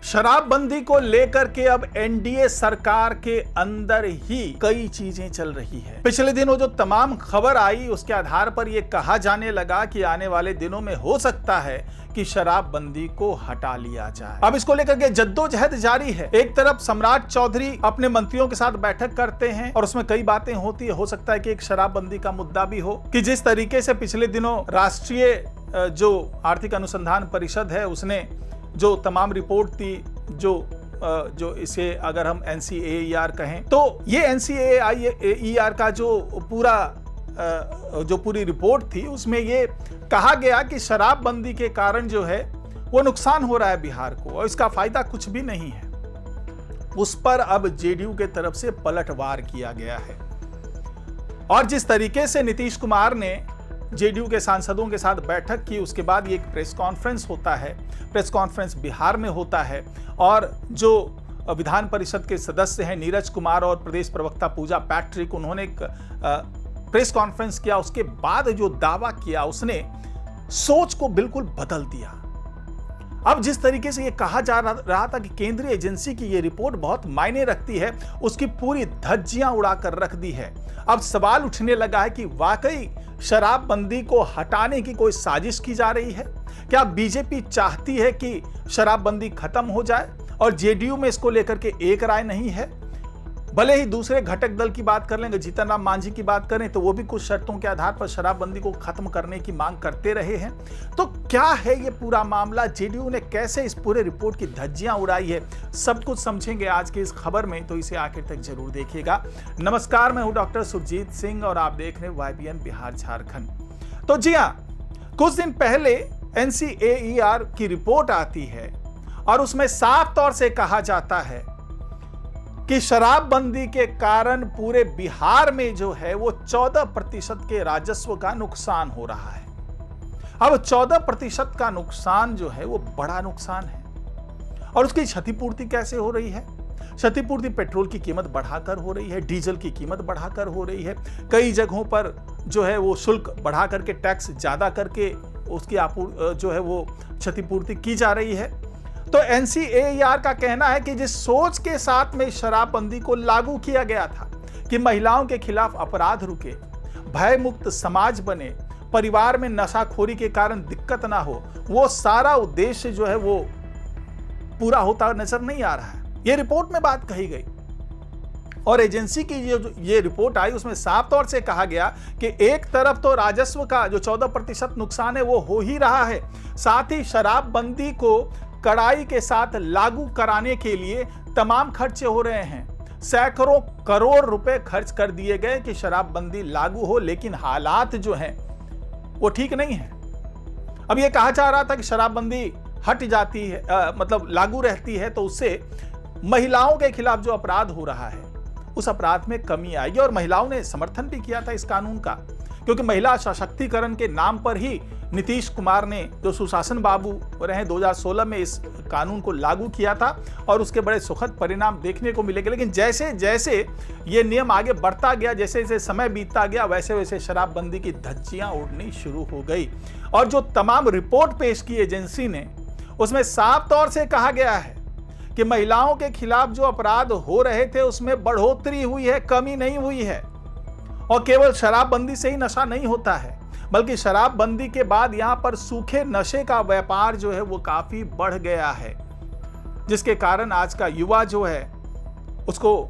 शराबबंदी को लेकर के अब एनडीए सरकार के अंदर ही कई चीजें चल रही है। पिछले दिनों जो तमाम खबर आई उसके आधार पर यह कहा जाने लगा कि आने वाले दिनों में हो सकता है कि शराबबंदी को हटा लिया जाए। अब इसको लेकर के जद्दोजहद जारी है। एक तरफ सम्राट चौधरी अपने मंत्रियों के साथ बैठक करते हैं और उसमें कई बातें होती है। हो सकता है कि एक शराबबंदी का मुद्दा भी हो कि जिस तरीके से पिछले दिनों राष्ट्रीय जो आर्थिक अनुसंधान परिषद है उसने जो तमाम रिपोर्ट थी जो इसे अगर हम NCAER कहें तो ये NCAER का जो पूरी रिपोर्ट थी उसमें ये कहा गया कि शराबबंदी के कारण जो है वो नुकसान हो रहा है बिहार को और इसका फायदा कुछ भी नहीं है। उस पर अब जेडीयू के तरफ से पलटवार किया गया है और जिस तरीके से नीतीश कुमार ने जेडीयू के सांसदों के साथ बैठक की उसके बाद ये एक प्रेस कॉन्फ्रेंस होता है। प्रेस कॉन्फ्रेंस बिहार में होता है और जो विधान परिषद के सदस्य हैं नीरज कुमार और प्रदेश प्रवक्ता पूजा पैट्रिक, उन्होंने एक प्रेस कॉन्फ्रेंस किया। उसके बाद जो दावा किया उसने सोच को बिल्कुल बदल दिया। अब जिस तरीके से ये कहा जा रहा था कि केंद्रीय एजेंसी की ये रिपोर्ट बहुत मायने रखती है, उसकी पूरी धज्जियां उड़ाकर रख दी है। अब सवाल उठने लगा है कि वाकई शराबबंदी को हटाने की कोई साजिश की जा रही है। क्या बीजेपी चाहती है कि शराबबंदी खत्म हो जाए और जेडीयू में इसको लेकर के एक राय नहीं है? भले ही दूसरे घटक दल की बात कर लेंगे, जीतन राम मांझी की बात करें तो वो भी कुछ शर्तों के आधार पर शराबबंदी को खत्म करने की मांग करते रहे हैं। तो क्या है ये पूरा मामला, जेडीयू ने कैसे इस पूरे रिपोर्ट की धज्जियां उड़ाई है, सब कुछ समझेंगे आज की इस खबर में, तो इसे आखिर तक जरूर देखिएगा। नमस्कार, मैं हूं डॉक्टर सुरजीत सिंह और आप देख रहे हैं YBN बिहार झारखंड। तो जी हां, कुछ दिन पहले NCAER की रिपोर्ट आती है और उसमें साफ तौर से कहा जाता है कि शराबबंदी के कारण पूरे बिहार में जो है वो 14% के राजस्व का नुकसान हो रहा है। अब 14% का नुकसान जो है वो बड़ा नुकसान है और उसकी क्षतिपूर्ति कैसे हो रही है? क्षतिपूर्ति पेट्रोल की कीमत बढ़ाकर हो रही है, डीजल की कीमत बढ़ाकर हो रही है, कई जगहों पर जो है वो शुल्क बढ़ा करके, टैक्स ज्यादा करके उसकी जो है वो क्षतिपूर्ति की जा रही है। तो NCAER का कहना है कि जिस सोच के साथ में शराबबंदी को लागू किया गया था कि महिलाओं के खिलाफ अपराध रुके, भय मुक्त समाज बने, परिवार में नशाखोरी के कारण दिक्कत ना हो, वो सारा उद्देश्य जो है वो पूरा होता नजर नहीं आ रहा है। ये रिपोर्ट में बात कही गई और एजेंसी की ये रिपोर्ट आई उसमें साफ तौर से कहा गया कि एक तरफ तो राजस्व का जो 14% नुकसान है वो हो ही रहा है, साथ ही शराबबंदी को कड़ाई के साथ लागू कराने के लिए तमाम खर्चे हो रहे हैं। सैकड़ों करोड़ रुपए खर्च कर दिए गए कि शराबबंदी लागू हो, लेकिन हालात जो हैं वो ठीक नहीं है। अब ये कहा जा रहा था कि शराबबंदी हट जाती है, मतलब लागू रहती है तो उससे महिलाओं के खिलाफ जो अपराध हो रहा है उस अपराध में कमी आएगी और महिलाओं ने समर्थन भी किया था इस कानून का, क्योंकि महिला सशक्तिकरण के नाम पर ही नीतीश कुमार ने जो सुशासन बाबू रहे 2016 में इस कानून को लागू किया था और उसके बड़े सुखद परिणाम देखने को मिलेंगे। लेकिन जैसे जैसे ये नियम आगे बढ़ता गया, जैसे जैसे समय बीतता गया, वैसे वैसे शराबबंदी की धज्जियां उड़नी शुरू हो गई और जो तमाम रिपोर्ट पेश की एजेंसी ने उसमें साफ तौर से कहा गया है कि महिलाओं के खिलाफ जो अपराध हो रहे थे उसमें बढ़ोतरी हुई है, कमी नहीं हुई है। और केवल शराबबंदी से ही नशा नहीं होता है, बल्कि शराबबंदी के बाद यहां पर सूखे नशे का व्यापार जो है वो काफी बढ़ गया है, जिसके कारण आज का युवा जो है उसको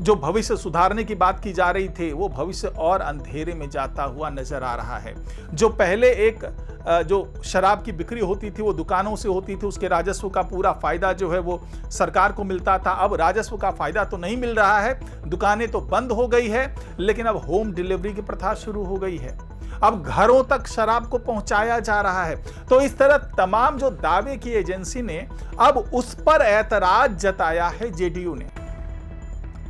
जो भविष्य सुधारने की बात की जा रही थी वो भविष्य और अंधेरे में जाता हुआ नजर आ रहा है। जो पहले एक जो शराब की बिक्री होती थी वो दुकानों से होती थी, उसके राजस्व का पूरा फायदा जो है वो सरकार को मिलता था। अब राजस्व का फायदा तो नहीं मिल रहा है, दुकानें तो बंद हो गई है, लेकिन अब होम डिलीवरी की प्रथा शुरू हो गई है। अब घरों तक शराब को पहुंचाया जा रहा है। तो इस तरह तमाम जो दावे की एजेंसी ने अब उस पर ऐतराज जताया है जेडीयू ने,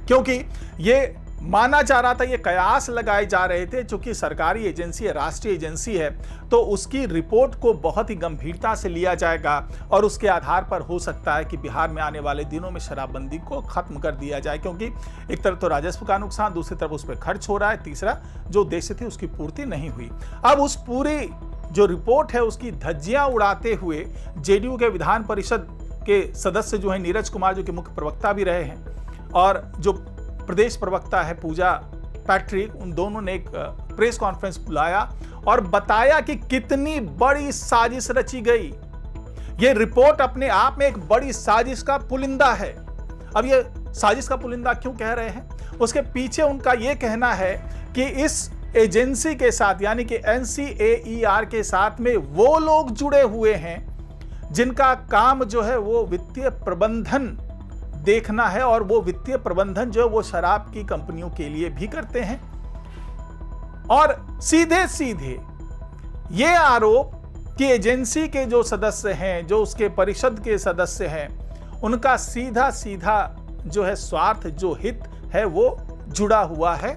क्योंकि ये माना जा रहा था, ये कयास लगाए जा रहे थे, चूंकि सरकारी एजेंसी है, राष्ट्रीय एजेंसी है, तो उसकी रिपोर्ट को बहुत ही गंभीरता से लिया जाएगा और उसके आधार पर हो सकता है कि बिहार में आने वाले दिनों में शराबबंदी को खत्म कर दिया जाए, क्योंकि एक तरफ तो राजस्व का नुकसान, दूसरी तरफ उस पर खर्च हो रहा है, तीसरा जो उद्देश्य थी उसकी पूर्ति नहीं हुई। अब उस पूरी जो रिपोर्ट है उसकी धज्जियां उड़ाते हुए जेडीयू के विधान परिषद के सदस्य जो हैं नीरज कुमार, जो कि मुख्य प्रवक्ता भी रहे हैं, और जो प्रदेश प्रवक्ता है पूजा पैट्रिक, उन दोनों ने एक प्रेस कॉन्फ्रेंस बुलाया और बताया कि कितनी बड़ी साजिश रची गई। यह रिपोर्ट अपने आप में एक बड़ी साजिश का पुलिंदा है। अब ये साजिश का पुलिंदा क्यों कह रहे हैं? उसके पीछे उनका यह कहना है कि इस एजेंसी के साथ, यानी कि NCAER के साथ में वो लोग जुड़े हुए हैं जिनका काम जो है वो वित्तीय प्रबंधन देखना है, और वो वित्तीय प्रबंधन जो है वो शराब की कंपनियों के लिए भी करते हैं। और सीधे सीधे ये आरोप कि एजेंसी के जो सदस्य हैं, जो उसके परिषद के सदस्य हैं, उनका सीधा सीधा जो है स्वार्थ, जो हित है, वो जुड़ा हुआ है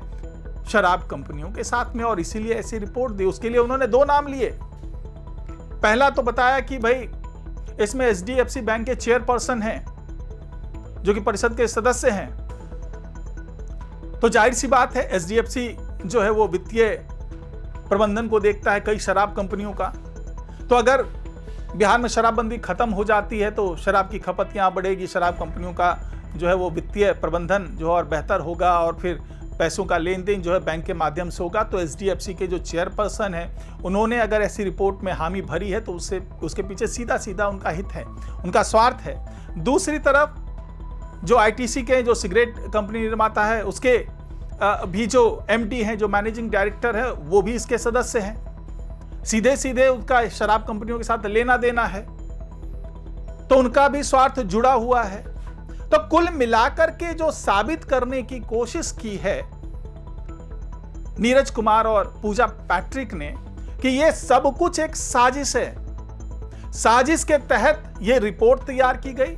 शराब कंपनियों के साथ में, और इसीलिए ऐसी रिपोर्ट दी। उसके लिए उन्होंने दो नाम लिए। पहला तो बताया कि भाई इसमें HDFC बैंक के चेयरपर्सन हैं जो कि परिषद के सदस्य हैं, तो जाहिर सी बात है HDFC जो है वो वित्तीय प्रबंधन को देखता है कई शराब कंपनियों का। तो अगर बिहार में शराबबंदी खत्म हो जाती है तो शराब की खपत यहाँ बढ़ेगी, शराब कंपनियों का जो है वो वित्तीय प्रबंधन जो है और बेहतर होगा, और फिर पैसों का लेन देन जो है बैंक के माध्यम से होगा। तो HDFC के जो चेयरपर्सन हैं, उन्होंने अगर ऐसी रिपोर्ट में हामी भरी है तो उसके पीछे सीधा सीधा उनका हित है, उनका स्वार्थ है। दूसरी तरफ जो ITC के जो सिगरेट कंपनी निर्माता है, उसके भी जो MD हैं, जो मैनेजिंग डायरेक्टर है, वो भी इसके सदस्य हैं। सीधे सीधे उनका शराब कंपनियों के साथ लेना देना है, तो उनका भी स्वार्थ जुड़ा हुआ है। तो कुल मिलाकर के जो साबित करने की कोशिश की है नीरज कुमार और पूजा पैट्रिक ने कि यह सब कुछ एक साजिश है। साजिश के तहत यह रिपोर्ट तैयार की गई,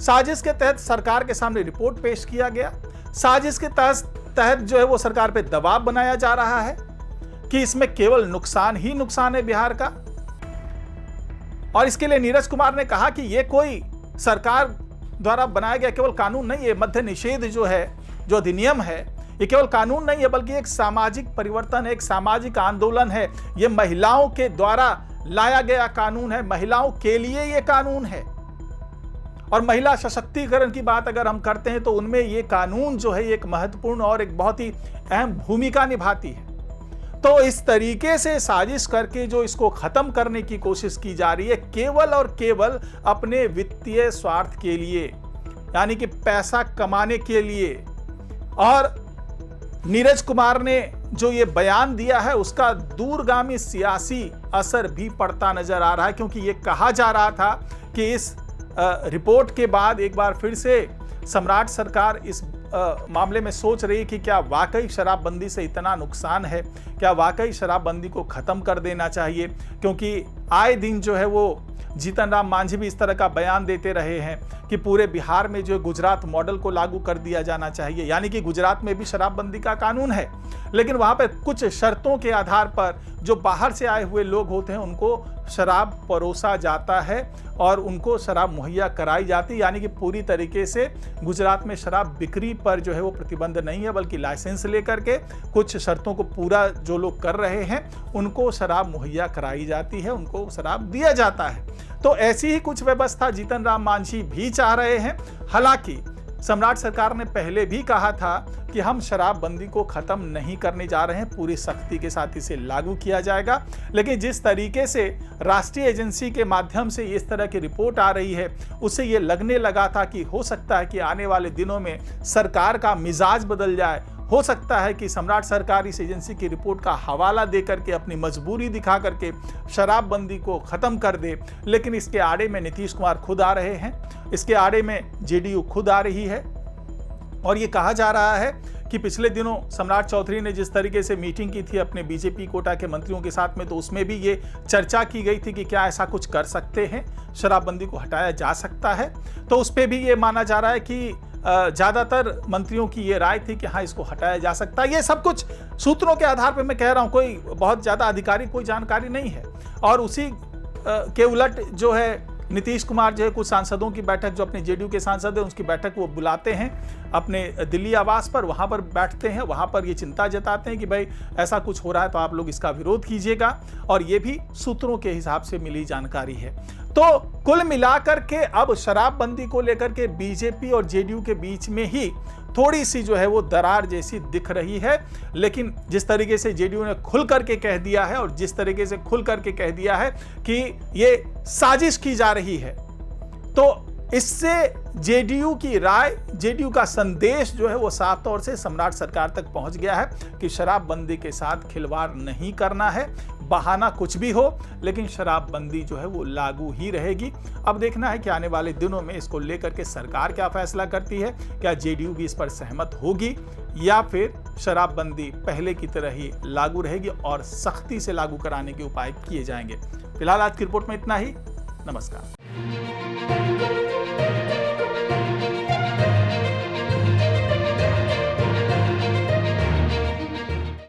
साजिश के तहत सरकार के सामने रिपोर्ट पेश किया गया, साजिश के तहत जो है वो सरकार पे दबाव बनाया जा रहा है कि इसमें केवल नुकसान ही नुकसान है बिहार का। और इसके लिए नीरज कुमार ने कहा कि यह कोई सरकार द्वारा बनाया गया केवल कानून नहीं है, मद्य निषेध जो है, जो अधिनियम है, ये केवल कानून नहीं है बल्कि एक सामाजिक परिवर्तन है, एक सामाजिक आंदोलन है। ये महिलाओं के द्वारा लाया गया कानून है, महिलाओं के लिए ये कानून है। और महिला सशक्तिकरण की बात अगर हम करते हैं तो उनमें ये कानून जो है एक महत्वपूर्ण और एक बहुत ही अहम भूमिका निभाती है। तो इस तरीके से साजिश करके जो इसको खत्म करने की कोशिश की जा रही है केवल और केवल अपने वित्तीय स्वार्थ के लिए, यानी कि पैसा कमाने के लिए। और नीरज कुमार ने जो ये बयान दिया है उसका दूरगामी सियासी असर भी पड़ता नजर आ रहा है, क्योंकि ये कहा जा रहा था कि इस रिपोर्ट के बाद एक बार फिर से सम्राट सरकार इस मामले में सोच रही कि क्या वाकई शराबबंदी से इतना नुकसान है, क्या वाकई शराबबंदी को ख़त्म कर देना चाहिए। क्योंकि आए दिन जो है वो जीतन राम मांझी भी इस तरह का बयान देते रहे हैं कि पूरे बिहार में जो गुजरात मॉडल को लागू कर दिया जाना चाहिए, यानी कि गुजरात में भी शराबबंदी का कानून है, लेकिन वहाँ पर कुछ शर्तों के आधार पर जो बाहर से आए हुए लोग होते हैं उनको शराब परोसा जाता है और उनको शराब मुहैया कराई जाती है। यानी कि पूरी तरीके से गुजरात में शराब बिक्री पर जो है वो प्रतिबंध नहीं है, बल्कि लाइसेंस लेकर के कुछ शर्तों को पूरा जो लोग कर रहे हैं उनको शराब मुहैया कराई जाती है, उनको शराब दिया जाता है। तो ऐसी ही कुछ व्यवस्था जीतन राम मांझी भी चाह रहे हैं। हालांकि सम्राट सरकार ने पहले भी कहा था कि हम शराबबंदी को खत्म नहीं करने जा रहे हैं, पूरी सख्ती के साथ इसे लागू किया जाएगा। लेकिन जिस तरीके से राष्ट्रीय एजेंसी के माध्यम से इस तरह की रिपोर्ट आ रही है, उससे ये लगने लगा था कि हो सकता है कि आने वाले दिनों में सरकार का मिजाज बदल जाए। हो सकता है कि सम्राट सरकार इस एजेंसी की रिपोर्ट का हवाला दे करके अपनी मजबूरी दिखा करके शराबबंदी को ख़त्म कर दे। लेकिन इसके आड़े में नीतीश कुमार खुद आ रहे हैं, इसके आड़े में JDU खुद आ रही है। और ये कहा जा रहा है कि पिछले दिनों सम्राट चौधरी ने जिस तरीके से मीटिंग की थी अपने BJP कोटा के मंत्रियों के साथ में, तो उसमें भी ये चर्चा की गई थी कि क्या ऐसा कुछ कर सकते हैं, शराबबंदी को हटाया जा सकता है। तो उस पर भी ये माना जा रहा है कि ज़्यादातर मंत्रियों की ये राय थी कि हाँ इसको हटाया जा सकता है। ये सब कुछ सूत्रों के आधार पर मैं कह रहा हूँ, कोई बहुत ज़्यादा आधिकारिक कोई जानकारी नहीं है। और उसी के उलट जो है नीतीश कुमार जो है कुछ सांसदों की बैठक, जो अपने जेडीयू के सांसद हैं उसकी बैठक वो बुलाते हैं अपने दिल्ली आवास पर, वहां पर बैठते हैं, वहां पर ये चिंता जताते हैं कि भाई ऐसा कुछ हो रहा है तो आप लोग इसका विरोध कीजिएगा, और ये भी सूत्रों के हिसाब से मिली जानकारी है। तो कुल मिलाकर के अब शराबबंदी को लेकर के बीजेपी और जेडीयू के बीच में ही थोड़ी सी जो है वो दरार जैसी दिख रही है। लेकिन जिस तरीके से जेडीयू ने खुल करके कह दिया है और जिस तरीके से खुल करके कह दिया है कि ये साजिश की जा रही है, तो इससे जेडीयू की राय, जेडीयू का संदेश जो है वो साफ तौर से सम्राट सरकार तक पहुंच गया है कि शराबबंदी के साथ खिलवाड़ नहीं करना है। बहाना कुछ भी हो, लेकिन शराबबंदी जो है वो लागू ही रहेगी। अब देखना है कि आने वाले दिनों में इसको लेकर के सरकार क्या फैसला करती है। क्या जेडीयू भी इस पर सहमत होगी या फिर शराबबंदी पहले की तरह ही लागू रहेगी और सख्ती से लागू कराने के उपाय किए जाएंगे। फिलहाल आज की रिपोर्ट में इतना ही। नमस्कार।